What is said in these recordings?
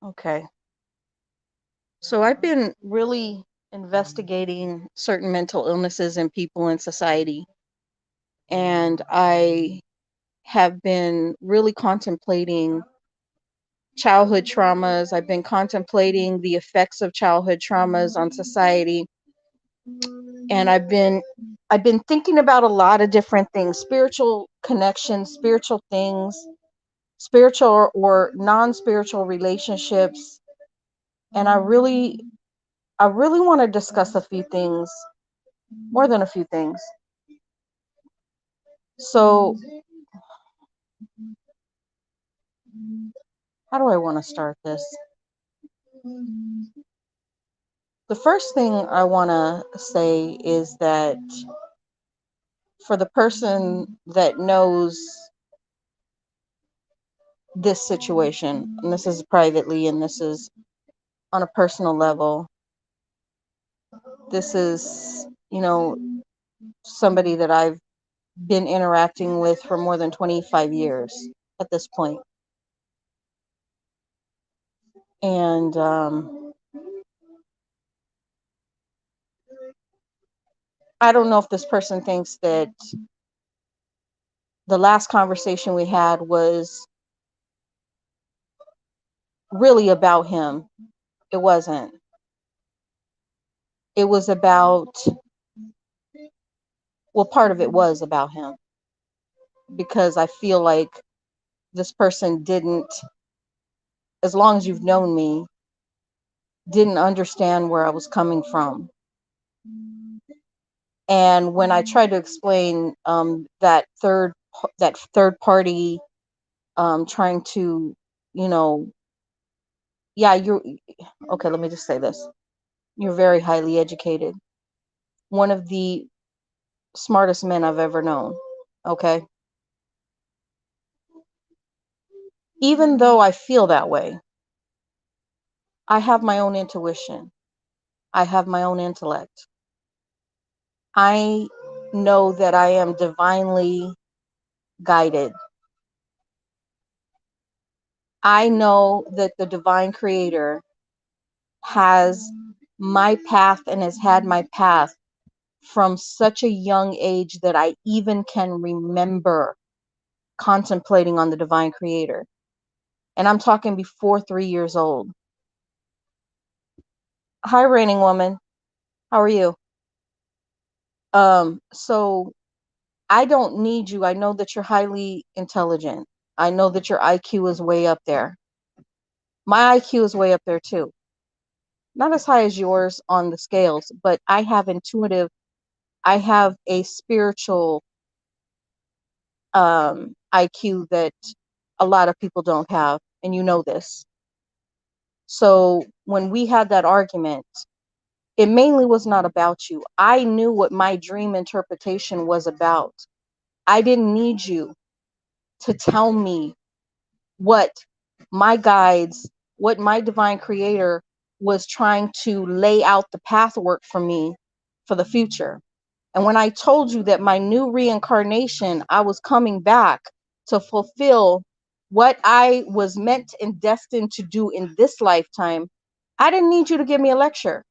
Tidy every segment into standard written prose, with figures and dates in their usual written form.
Okay. So I've been really investigating certain mental illnesses in people in society, and I have been really contemplating childhood traumas. I've been contemplating the effects of childhood traumas on society, and I've been thinking about a lot of different things, spiritual connections, spiritual things, spiritual or non-spiritual relationships, and I really want to discuss a few things, more than a few things. So, how do I want to start this? The first thing I want to say is that for the person that knows this situation, and this is privately and this is on a personal level, this is, somebody that I've been interacting with for more than 25 years at this point. And I don't know if this person thinks that the last conversation we had was really about him. It wasn't. It was about, well, part of it was about him because I feel like this person didn't, as long as you've known me, didn't understand where I was coming from. And when I tried to explain that third party trying to, you know, yeah, you're okay. Let me just say this: you're very highly educated, one of the smartest men I've ever known. Okay, even though I feel that way, I have my own intuition. I have my own intellect. I know that I am divinely guided. I know that the divine creator has my path and has had my path from such a young age that I even can remember contemplating on the divine creator. And I'm talking before 3 years old. Hi, reigning woman. How are you? So I don't need you. I know that you're highly intelligent. I know that your IQ is way up there. My IQ is way up there too. Not as high as yours on the scales, but I have a spiritual IQ that a lot of people don't have, and you know this. So when we had that argument, it mainly was not about you. I knew what my dream interpretation was about. I didn't need you to tell me what my guides, what my divine creator was trying to lay out the pathwork for me for the future. And when I told you that my new reincarnation, I was coming back to fulfill what I was meant and destined to do in this lifetime, I didn't need you to give me a lecture.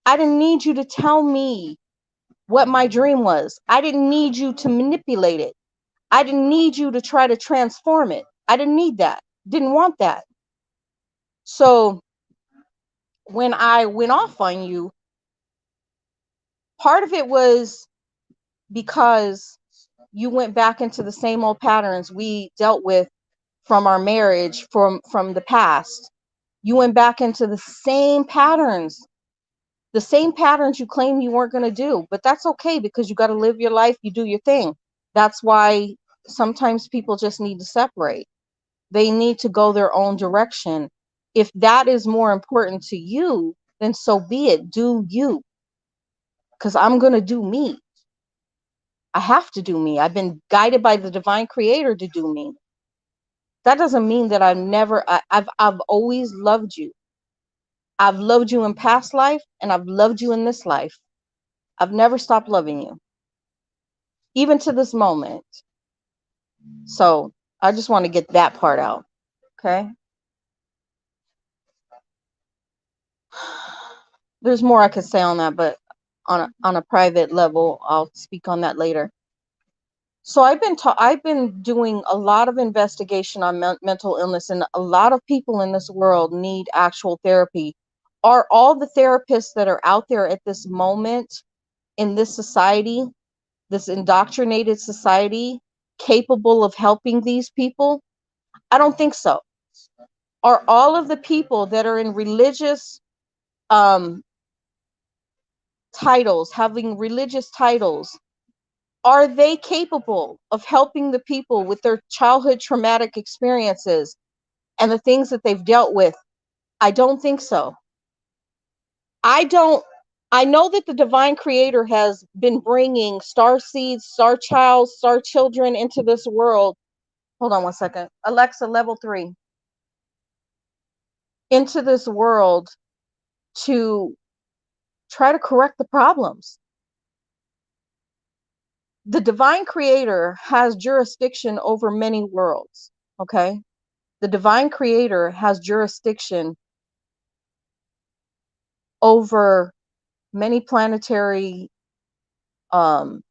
I didn't need you to tell me what my dream was. I didn't need you to manipulate it. I didn't need you to try to transform it. I didn't need that. Didn't want that. So when I went off on you, part of it was because you went back into the same old patterns we dealt with from our marriage, from the past. You went back into the same patterns you claim you weren't going to do. But that's okay because you got to live your life, you do your thing. That's why sometimes people just need to separate. They need to go their own direction. If that is more important to you, then so be it. Do you, because I'm going to do me. I have to do me. I've been guided by the divine creator to do me. That doesn't mean that I've always loved you. I've loved you in past life and I've loved you in this life. I've never stopped loving you, even to this moment. So I just want to get that part out. Okay. There's more I could say on that, but on a private level, I'll speak on that later. So I've been doing a lot of investigation on mental illness, and a lot of people in this world need actual therapy. Are all the therapists that are out there at this moment in this society, this indoctrinated society, capable of helping these people? I don't think so. Are all of the people that are in religious um, titles, having religious titles, are they capable of helping the people with their childhood traumatic experiences and the things that they've dealt with? I don't think so. I don't. I know that the divine creator has been bringing star seeds, star childs, star children into this world. Hold on one second. Alexa, level 3. Into this world to try to correct the problems. The divine creator has jurisdiction over many worlds. Okay. The divine creator has jurisdiction over many planetary um,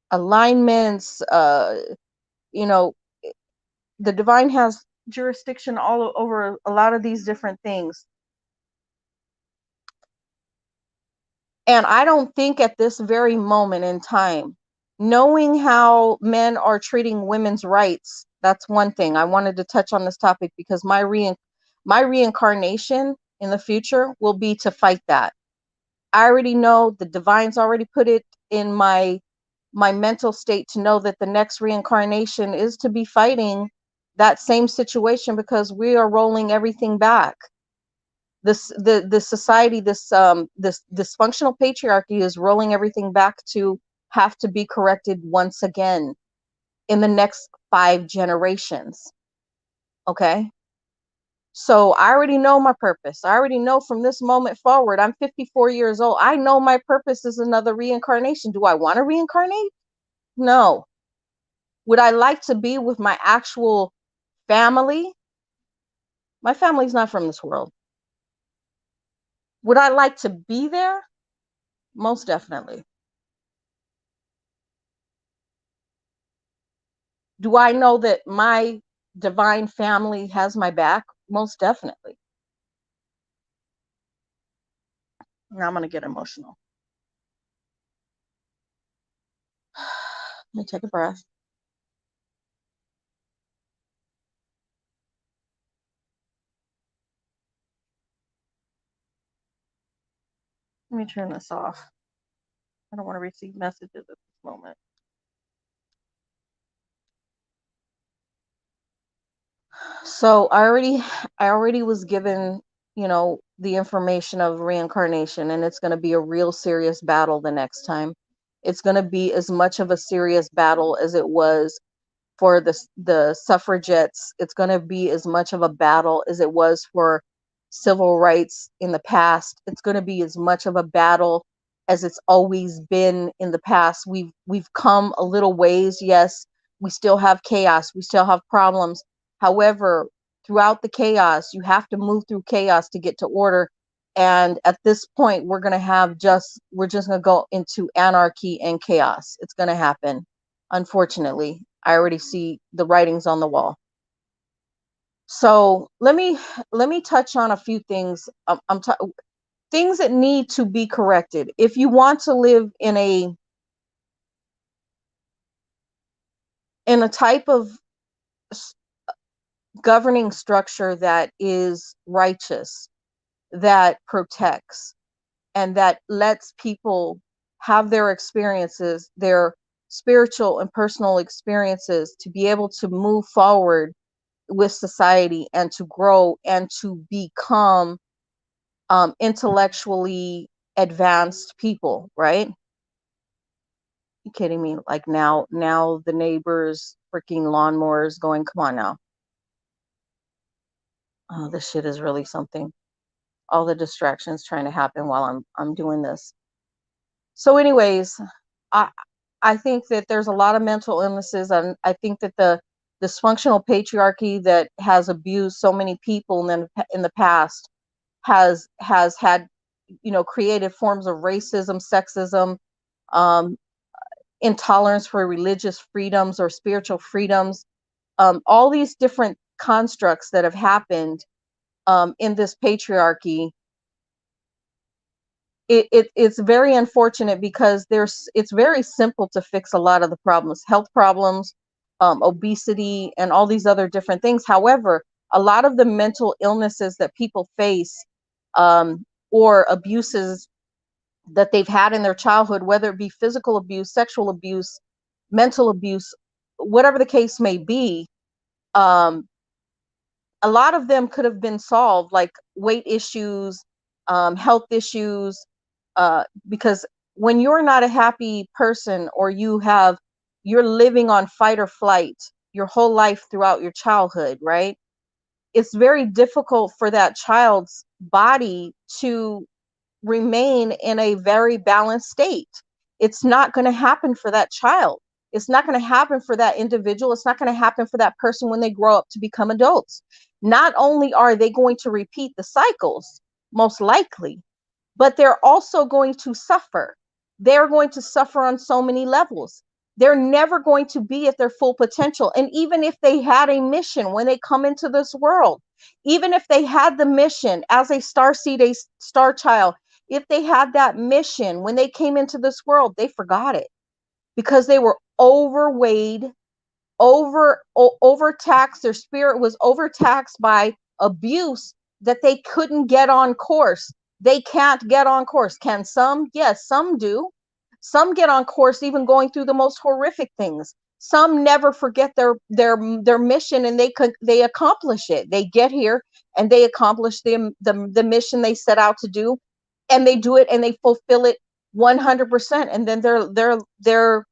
alignments. You know, the divine has jurisdiction all over a lot of these different things. And I don't think at this very moment in time, knowing how men are treating women's rights, that's one thing. I wanted to touch on this topic because my reincarnation in the future will be to fight that. I already know the divine's already put it in my mental state to know that the next reincarnation is to be fighting that same situation because we are rolling everything back. The society, this dysfunctional patriarchy is rolling everything back to have to be corrected once again in the next 5 generations. Okay. So I already know my purpose. I already know from this moment forward. I'm 54 years old. I know my purpose is another reincarnation. Do I want to reincarnate? No. Would I like to be with my actual family? My family's not from this world. Would I like to be there? Most definitely. Do I know that my divine family has my back? Most definitely. Now I'm going to get emotional. Let me take a breath. Let me turn this off. I don't want to receive messages at this moment. So I already was given, the information of reincarnation, and it's going to be a real serious battle the next time. It's going to be as much of a serious battle as it was for the suffragettes. It's going to be as much of a battle as it was for civil rights in the past. It's going to be as much of a battle as it's always been in the past. We've come a little ways. Yes, we still have chaos. We still have problems. However, throughout the chaos, you have to move through chaos to get to order. And at this point, we're just going to go into anarchy and chaos. It's going to happen. Unfortunately, I already see the writings on the wall. So let me touch on a few things. Things that need to be corrected. If you want to live in a type of governing structure that is righteous, that protects, and that lets people have their experiences, their spiritual and personal experiences, to be able to move forward with society and to grow and to become intellectually advanced people, right? You kidding me? Like now the neighbors freaking lawnmowers going, come on now. Oh, this shit is really something. All the distractions trying to happen while I'm doing this. So anyways, I I think that there's a lot of mental illnesses, and I think that the dysfunctional patriarchy that has abused so many people in the past has had, created forms of racism, sexism, um, intolerance for religious freedoms or spiritual freedoms, all these different constructs that have happened in this patriarchy. It's very unfortunate because it's very simple to fix a lot of the problems, health problems, obesity, and all these other different things. However, a lot of the mental illnesses that people face, or abuses that they've had in their childhood, whether it be physical abuse, sexual abuse, mental abuse, whatever the case may be, um, a lot of them could have been solved, like weight issues, health issues, because when you're not a happy person, or you're living on fight or flight your whole life throughout your childhood, right? It's very difficult for that child's body to remain in a very balanced state. It's not going to happen for that child. It's not going to happen for that individual. It's not going to happen for that person when they grow up to become adults. Not only are they going to repeat the cycles, most likely, but they're also going to suffer. They're going to suffer on so many levels. They're never going to be at their full potential. And even if they had a mission when they come into this world, even if they had the mission as a star seed, a star child, if they had that mission when they came into this world, they forgot it because they were overweight, overtaxed. Their spirit was overtaxed by abuse that they couldn't get on course. They can't get on course. Can some? Yes, some do. Some get on course even going through the most horrific things. Some never forget their mission, and they accomplish it. They get here and they accomplish the mission they set out to do, and they do it and they fulfill it 100%, and then they're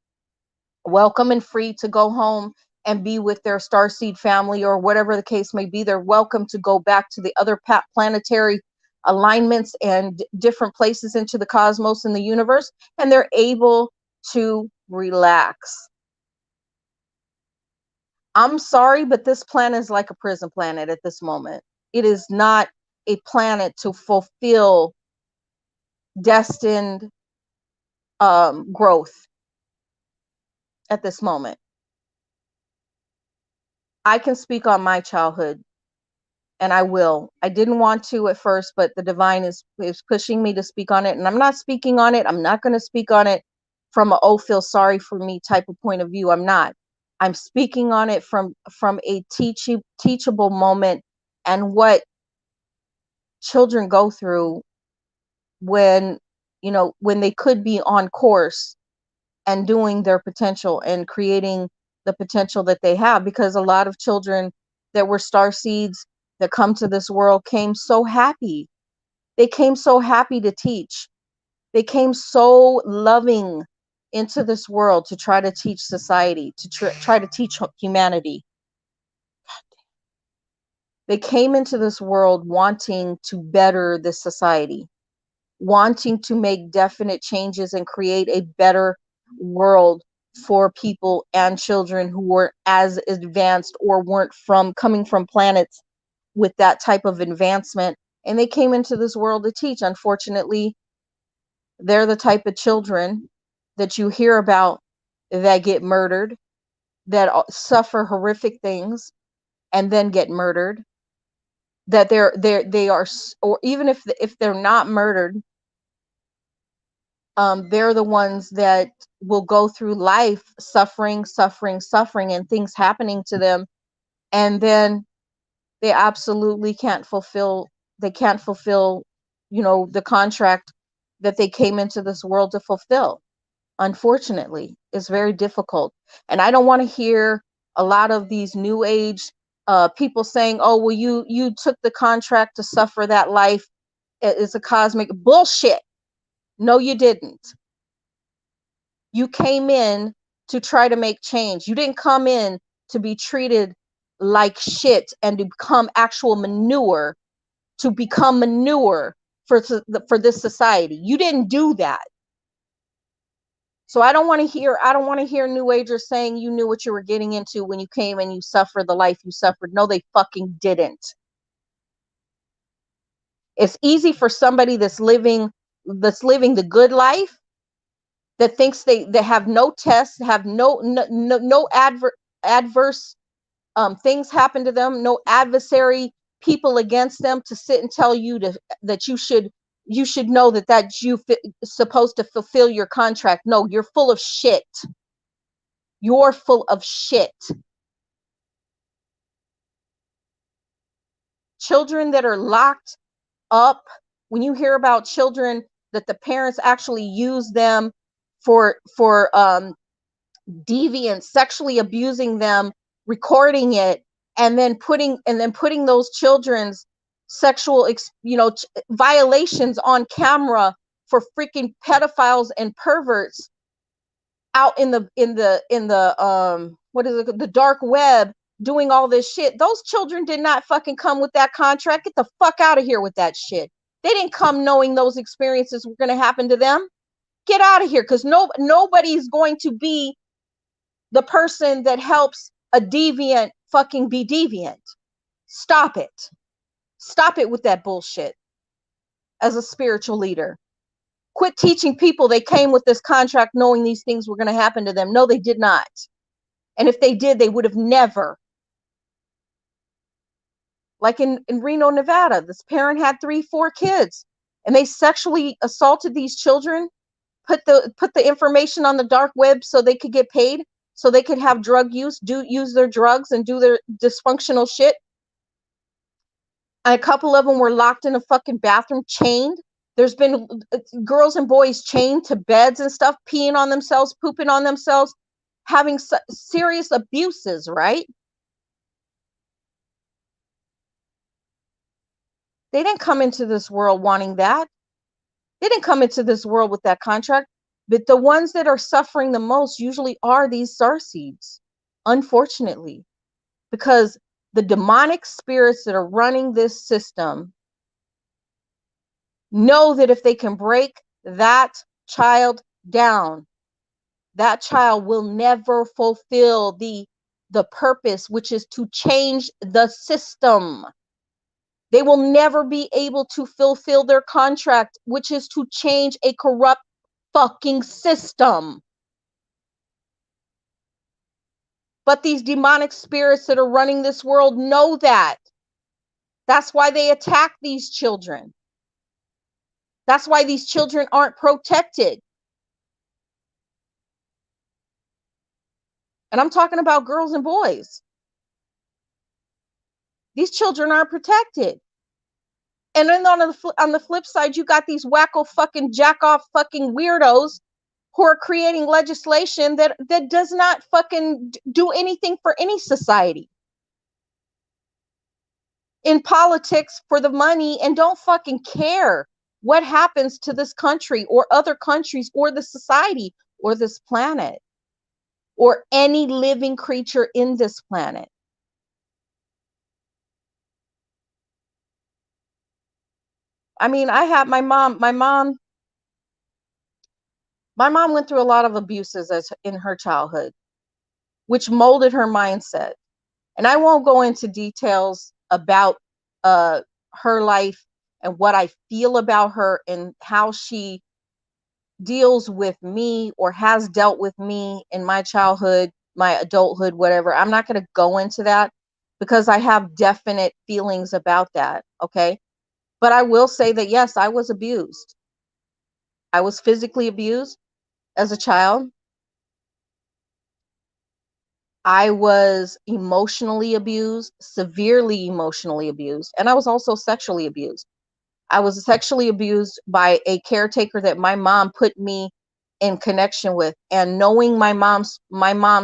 welcome and free to go home and be with their starseed family, or whatever the case may be. They're welcome to go back to the other planetary alignments and different places into the cosmos and the universe, and they're able to relax. I'm sorry, but this planet is like a prison planet at this moment. It is not a planet to fulfill destined growth at this moment. I can speak on my childhood, and I will. I didn't want to at first, but the divine is pushing me to speak on it, and I'm not speaking on it. I'm not going to speak on it from a, oh, feel sorry for me type of point of view. I'm not. I'm speaking on it from a teachable moment, and what children go through when when they could be on course and doing their potential and creating the potential that they have, because a lot of children that were star seeds that come to this world came so happy. They came so happy to teach. They came so loving into this world to try to teach society, to try to teach humanity. They came into this world wanting to better this society, wanting to make definite changes and create a better world for people and children who weren't as advanced or weren't coming from planets with that type of advancement. And they came into this world to teach. Unfortunately, they're the type of children that you hear about that get murdered, that suffer horrific things and then get murdered, that they are, or even if they're not murdered, they're the ones that will go through life suffering, and things happening to them, and then they absolutely can't fulfill. They can't fulfill, the contract that they came into this world to fulfill. Unfortunately, it's very difficult, and I don't want to hear a lot of these new age people saying, "Oh, well, you took the contract to suffer that life. It's a cosmic bullshit." No, you didn't. You came in to try to make change. You didn't come in to be treated like shit and to become actual manure, to become manure for this society. You didn't do that. So I don't want to hear New Agers saying you knew what you were getting into when you came and you suffered the life you suffered. No, they fucking didn't. It's easy for somebody that's living the good life, that thinks they have no tests, have no adverse things happen to them, no adversary people against them, to sit and tell you that you should know that supposed to fulfill your contract. No, you're full of shit. You're full of shit. Children that are locked up, when you hear about children that the parents actually use them for deviant, sexually abusing them, recording it, and then putting those children's sexual violations on camera for freaking pedophiles and perverts out in the what is it, the dark web, doing all this shit. Those children did not fucking come with that contract. Get the fuck out of here with that shit. They didn't come knowing those experiences were going to happen to them. Get out of here, because nobody's going to be the person that helps a deviant fucking be deviant. Stop it. Stop it with that bullshit as a spiritual leader. Quit teaching people they came with this contract knowing these things were going to happen to them. No, they did not. And if they did, they would have never. Like in Reno, Nevada, this parent had 3-4 kids, and they sexually assaulted these children, put the information on the dark web so they could get paid, so they could have drug use, use their drugs and do their dysfunctional shit. And a couple of them were locked in a fucking bathroom, chained. There's been girls and boys chained to beds and stuff, peeing on themselves, pooping on themselves, having serious abuses, right? They didn't come into this world wanting that. They didn't come into this world with that contract. But the ones that are suffering the most usually are these starseeds, unfortunately, because the demonic spirits that are running this system know that if they can break that child down, that child will never fulfill the purpose, which is to change the system. They will never be able to fulfill their contract, which is to change a corrupt fucking system. But these demonic spirits that are running this world know that. That's why they attack these children. That's why these children aren't protected. And I'm talking about girls and boys. These children aren't protected. And then on the flip side, you got these wacko fucking jack off fucking weirdos who are creating legislation that does not fucking do anything for any society. In politics for the money, and don't fucking care what happens to this country or other countries or the society or this planet or any living creature in this planet. I mean, I have my mom went through a lot of abuses in her childhood, which molded her mindset. And I won't go into details about her life and what I feel about her and how she deals with me or has dealt with me in my childhood, my adulthood, whatever. I'm not going to go into that because I have definite feelings about that. Okay. But I will say that, yes, I was abused. I was physically abused as a child. I was emotionally abused, severely emotionally abused, and I was also sexually abused. I was sexually abused by a caretaker that my mom put me in connection with, and knowing my mom's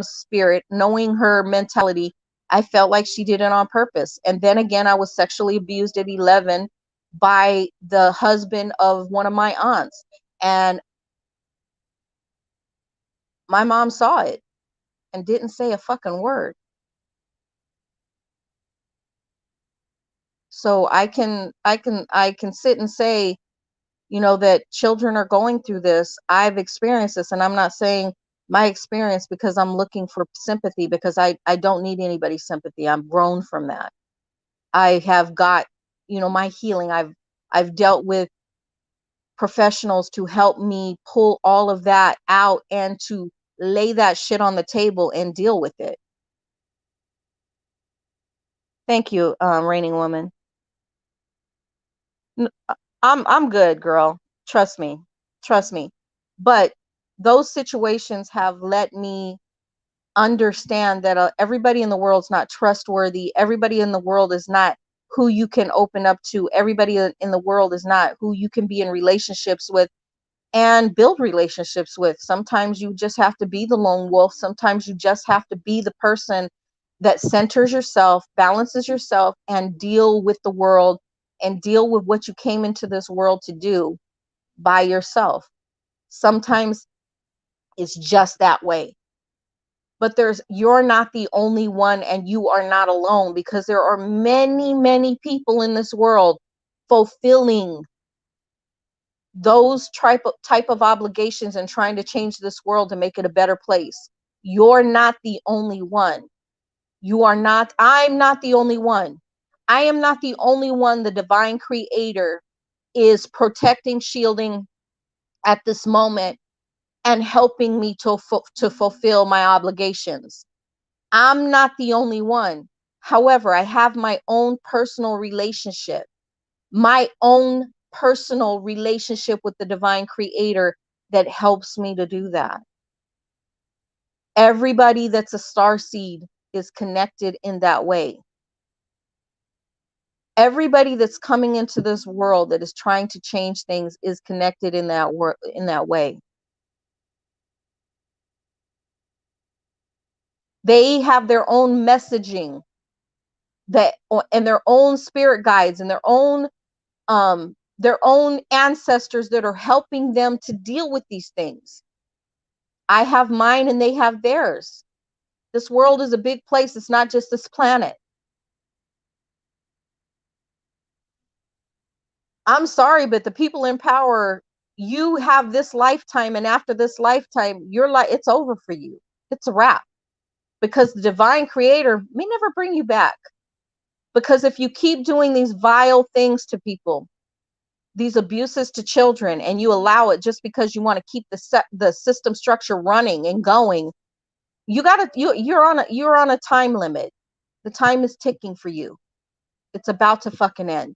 spirit, knowing her mentality, I felt like she did it on purpose. And then again, I was sexually abused at 11 by the husband of one of my aunts, and my mom saw it and didn't say a fucking word. So I can sit and say you know, that children are going through this. I've experienced this, and I'm not saying my experience because I'm looking for sympathy, because I don't need anybody's sympathy. I'm grown from that. I have got, you know, my healing. I've dealt with professionals to help me pull all of that out and to lay that shit on the table and deal with it. Thank you, reigning woman. I'm good, girl. Trust me. Trust me. But those situations have let me understand that everybody in the world's not trustworthy. Everybody in the world is not who you can open up to. Everybody in the world is not who you can be in relationships with and build relationships with. Sometimes you just have to be the lone wolf. Sometimes you just have to be the person that centers yourself, balances yourself, and deal with the world and deal with what you came into this world to do by yourself. Sometimes it's just that way. But you're not the only one, and you are not alone, because there are many, many people in this world fulfilling those type of obligations and trying to change this world to make it a better place. You're not the only one. You are not. I'm not the only one. I am not the only one the divine creator is protecting, shielding at this moment, and helping me to fulfill my obligations. I'm not the only one. However, I have my own personal relationship, my own personal relationship with the divine creator that helps me to do that. Everybody that's a star seed is connected in that way. Everybody that's coming into this world that is trying to change things is connected in that way. They have their own messaging that, and their own spirit guides, and their own ancestors that are helping them to deal with these things. I have mine and they have theirs. This world is a big place. It's not just this planet. I'm sorry, but the people in power, you have this lifetime, and after this lifetime, it's over for you. It's a wrap, because the divine creator may never bring you back. Because if you keep doing these vile things to people, these abuses to children, and you allow it just because you want to keep the system structure running and going, you're on a time limit. The time is ticking for you. It's about to fucking end.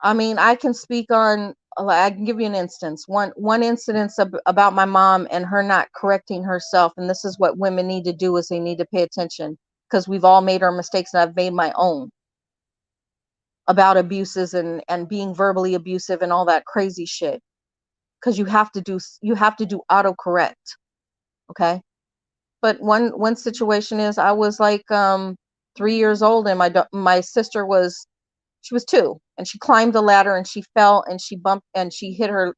I mean, I can speak on, I can give you an instance. One incident about my mom and her not correcting herself, and this is what women need to do, is they need to pay attention, because we've all made our mistakes, and I've made my own, about abuses and being verbally abusive and all that crazy shit. Because you have to do autocorrect. Okay. But one situation is, I was like 3 years old, and my sister was, she was 2, and she climbed the ladder and she fell and she bumped and she hit her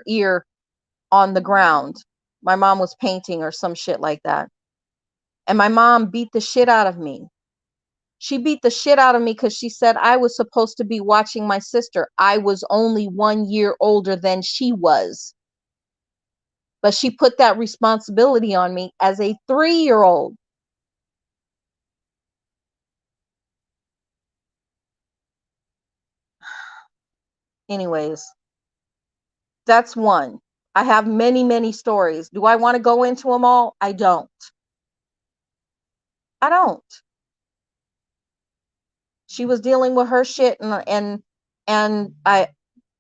ear on the ground. My mom was painting or some shit like that. And my mom beat the shit out of me. She beat the shit out of me because she said I was supposed to be watching my sister. I was only 1 year older than she was. But she put that responsibility on me as a 3-year-old. Anyways, that's one. I have many, many stories. Do I want to go into them all? I don't. I don't. She was dealing with her shit, and a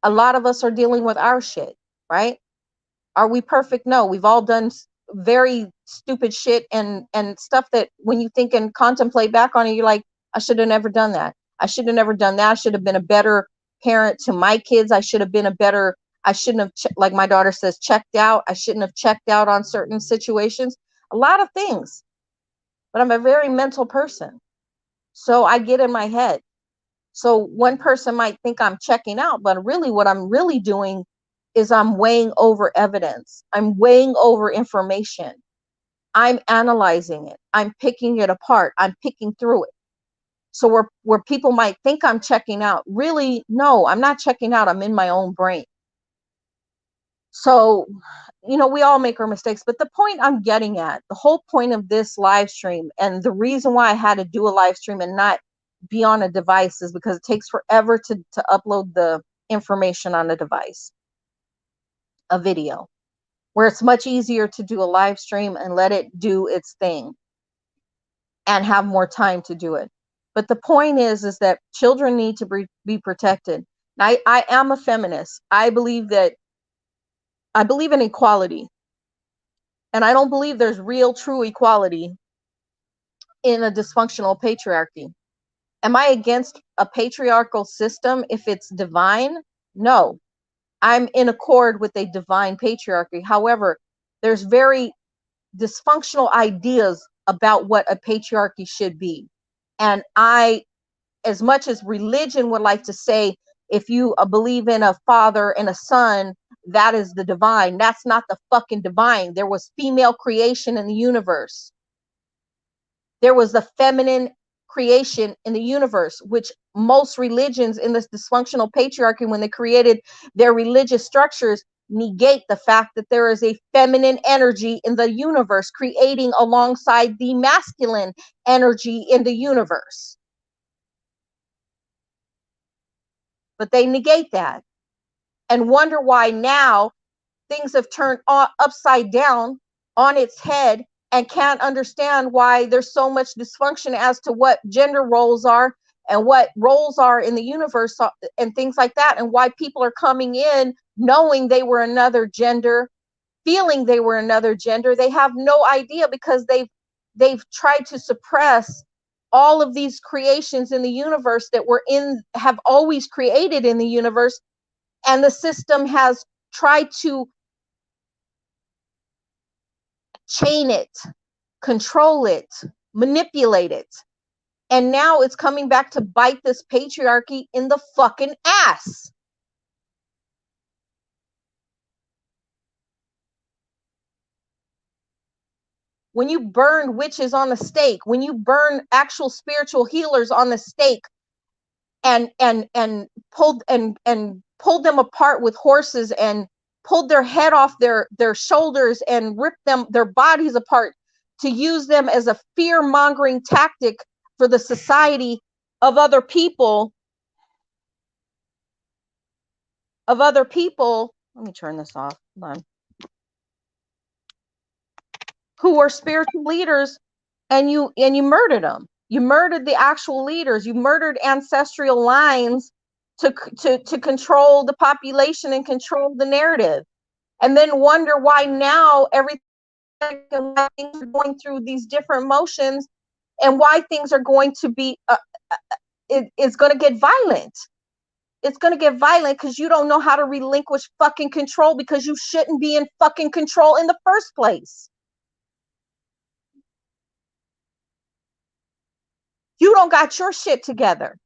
lot of us are dealing with our shit, right? Are we perfect? No, we've all done very stupid shit and stuff that when you think and contemplate back on it, you're like, I should have never done that. I should have never done that. I should have been a better parent to my kids. I should have been a better, I shouldn't have, like my daughter says, checked out. I shouldn't have checked out on certain situations, a lot of things. But I'm a very mental person. So I get in my head. So one person might think I'm checking out, but really what I'm really doing is I'm weighing over evidence. I'm weighing over information. I'm analyzing it. I'm picking it apart. I'm picking through it. So where people might think I'm checking out, really, no, I'm not checking out. I'm in my own brain. So, we all make our mistakes, but the point I'm getting at, the whole point of this live stream, and the reason why I had to do a live stream and not be on a device, is because it takes forever to upload the information on a device, a video, where it's much easier to do a live stream and let it do its thing and have more time to do it. But the point is that children need to be protected. I am a feminist. I believe in equality. And I don't believe there's real, true equality in a dysfunctional patriarchy. Am I against a patriarchal system if it's divine? No. I'm in accord with a divine patriarchy. However, there's very dysfunctional ideas about what a patriarchy should be. And as much as religion would like to say, if you believe in a father and a son, that is the divine. That's not the fucking divine. There was female creation in the universe. There was the feminine creation in the universe, which most religions in this dysfunctional patriarchy, when they created their religious structures, negate the fact that there is a feminine energy in the universe creating alongside the masculine energy in the universe. But they negate that and wonder why now things have turned upside down on its head, and can't understand why there's so much dysfunction as to what gender roles are and what roles are in the universe and things like that, and why people are coming in knowing they were another gender, feeling they were another gender. They have no idea, because they've tried to suppress all of these creations in the universe that have always created in the universe, and the system has tried to chain it, control it, manipulate it. And now it's coming back to bite this patriarchy in the fucking ass. When you burn witches on the stake, when you burn actual spiritual healers on the stake, and pulled them apart with horses, and pulled their head off their shoulders, and ripped their bodies apart to use them as a fear-mongering tactic for the society of other people. Let me turn this off. Hold on. Who are spiritual leaders, and you murdered them. You murdered the actual leaders. You murdered ancestral lines to control the population and control the narrative, and then wonder why now everything, why things are going through these different motions, and why things are going to be it's going to get violent. It's going to get violent because you don't know how to relinquish fucking control, because you shouldn't be in fucking control in the first place. You don't got your shit together.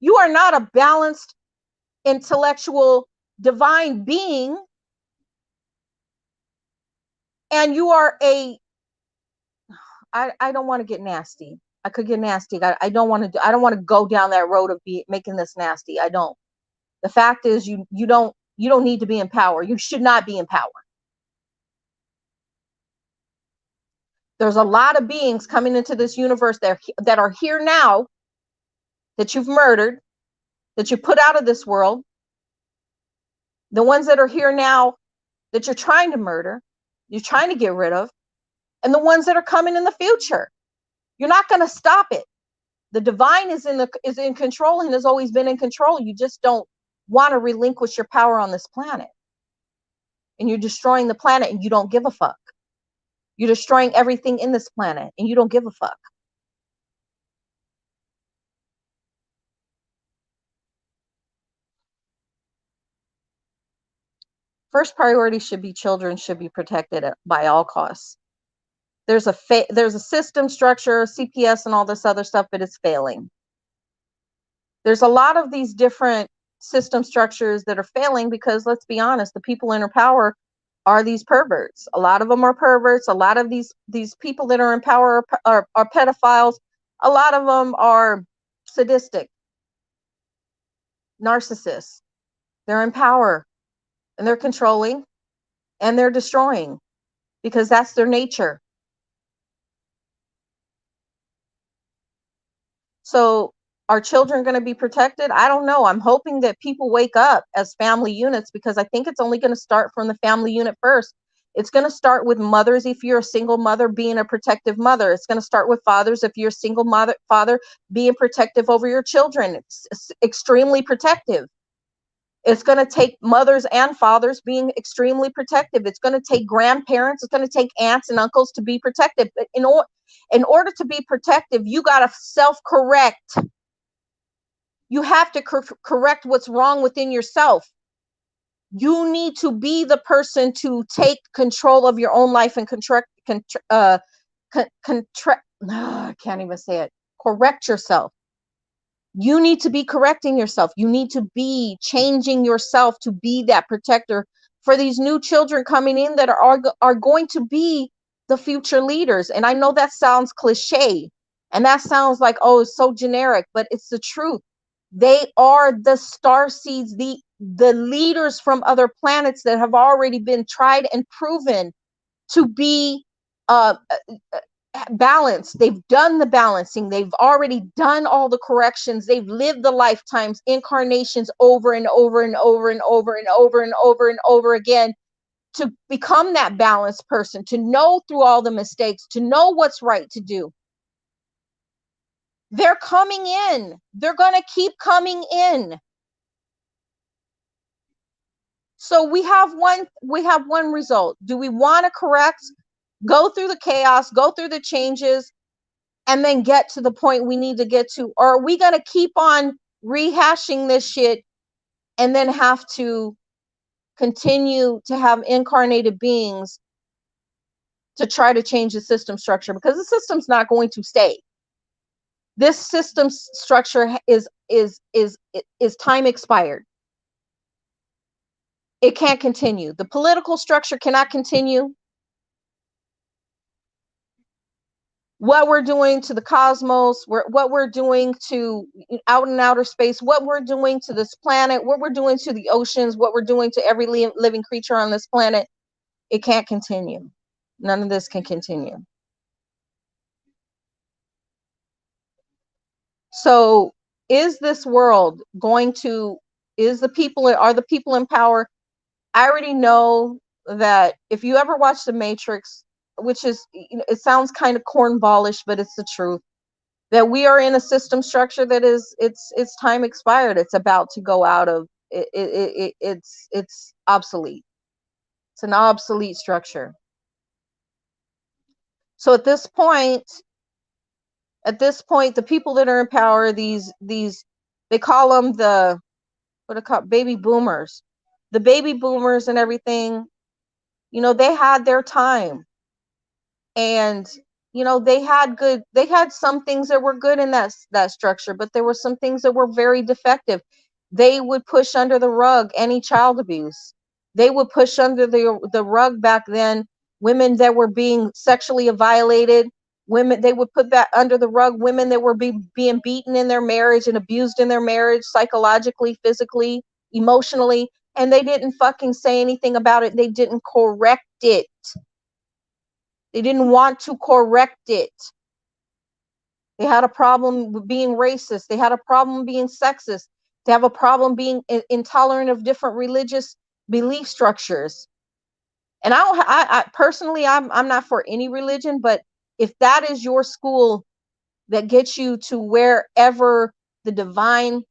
You are not a balanced, intellectual, divine being. And you are I don't want to get nasty. I could get nasty. I don't want to go down that road of making this nasty. I don't. The fact is, you don't need to be in power. You should not be in power. There's a lot of beings coming into this universe that are here now, that you've murdered, that you put out of this world. The ones that are here now that you're trying to murder, you're trying to get rid of, and the ones that are coming in the future. You're not going to stop it. The divine is in control and has always been in control. You just don't want to relinquish your power on this planet. And you're destroying the planet, and you don't give a fuck. You're destroying everything in this planet, and you don't give a fuck. First priority should be children should be protected by all costs. There's a system structure, CPS and all this other stuff, but it's failing. There's a lot of these different system structures that are failing because, let's be honest, the people in power are these perverts. A lot of them are perverts. A lot of these people that are in power are pedophiles. A lot of them are sadistic, narcissists. They're in power and they're controlling and they're destroying because that's their nature. So are children going to be protected? I don't know. I'm hoping that people wake up as family units, because I think it's only going to start from the family unit first. It's going to start with mothers if you're a single mother being a protective mother. It's going to start with fathers if you're a single father being protective over your children. It's extremely protective. It's going to take mothers and fathers being extremely protective. It's going to take grandparents. It's going to take aunts and uncles to be protective. But in order to be protective, you got to self-correct. You have to correct what's wrong within yourself. You need to be the person to take control of your own life and I can't even say it. Correct yourself. You need to be correcting yourself. You need to be changing yourself to be that protector for these new children coming in that are going to be the future leaders. And I know that sounds cliche and that sounds like, oh, it's so generic, but it's the truth. They are the star seeds, the leaders from other planets that have already been tried and proven to be uh, balance. They've done the balancing. They've already done all the corrections. They've lived the lifetimes, incarnations over and over and over and over and over and over and over again to become that balanced person, to know through all the mistakes, to know what's right to do. They're coming in. They're going to keep coming in. So we have one result. Do we want to correct, go through the chaos, go through the changes, and then get to the point we need to get to? Or are we going to keep on rehashing this shit and then have to continue to have incarnated beings to try to change the system structure? Because the system's not going to stay. This system structure is time expired. It can't continue. The political structure cannot continue. What we're doing to the cosmos, what we're doing to out in outer space, what we're doing to this planet, what we're doing to the oceans, what we're doing to every living creature on this planet, it can't continue. None of this can continue. So is this world going to, are the people in power? I already know that if you ever watch The Matrix, which is, it sounds kind of cornballish, but it's the truth, that we are in a system structure that is, it's time expired. It's about to go out of it's obsolete. It's an obsolete structure. So at this point, the people that are in power, these they call them the, what are called, baby boomers. The baby boomers and everything, they had their time. And they had some things that were good in that structure, but there were some things that were very defective. They would push under the rug any child abuse. They would push under the rug back then women that were being sexually violated. Women, they would put that under the rug, women that were being beaten in their marriage and abused in their marriage, psychologically, physically, emotionally, and they didn't fucking say anything about it. They didn't correct it. They didn't want to correct it. They had a problem with being racist. They had a problem being sexist. They have a problem being intolerant of different religious belief structures. And I personally, I'm not for any religion, but if that is your school that gets you to wherever the divine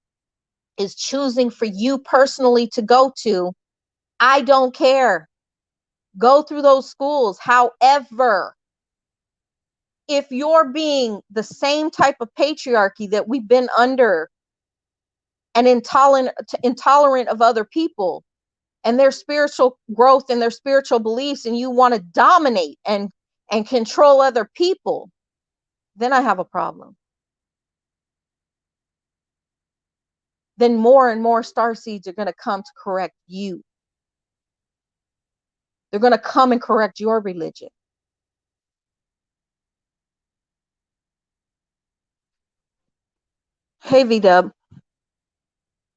is choosing for you personally to go to, I don't care. Go through those schools. However, if you're being the same type of patriarchy that we've been under and intolerant of other people and their spiritual growth and their spiritual beliefs, and you want to dominate and control other people, then I have a problem. Then more and more star seeds are going to come to correct you. They're going to come and correct your religion. Hey, VW.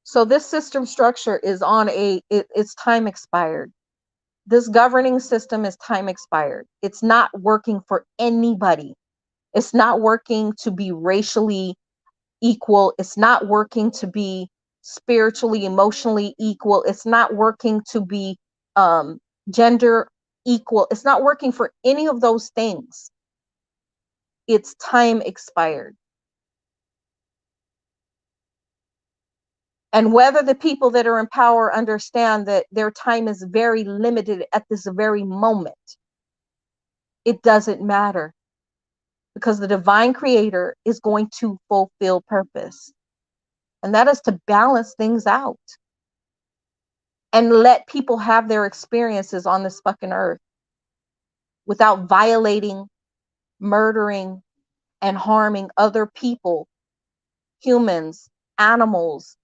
So this system structure is on it's time expired. This governing system is time expired. It's not working for anybody. It's not working to be racially equal. It's not working to be spiritually, emotionally equal. It's not working to be um, gender equal. It's not working for any of those things. It's time expired. And whether the people that are in power understand that their time is very limited at this very moment, it doesn't matter, because the divine creator is going to fulfill purpose. And that is to balance things out and let people have their experiences on this fucking earth without violating, murdering, and harming other people, humans, animals,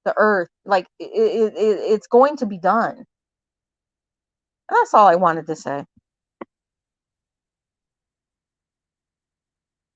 the earth. Like it's going to be done. And that's all I wanted to say.